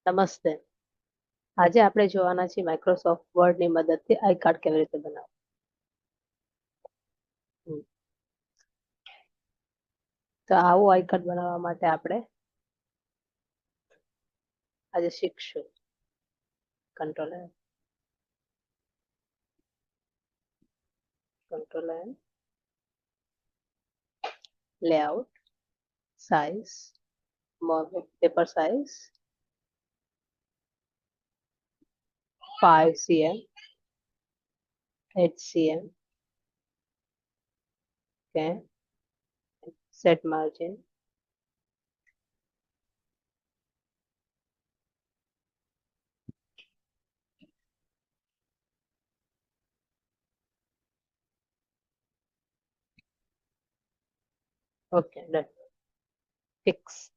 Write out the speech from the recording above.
નમસ્તે. આજે આપણે જોવાના છીએ માઇક્રોસોફ્ટ વર્ડની મદદથી આઈ કાર્ડ કેવી રીતે બનાવવું. તો આવું આઈ કાર્ડ બનાવવા માટે આપણે આજે શીખશું. Control N, layout, size, paper size 5 cm, 8 cm, okay, set margin, okay, done, fix.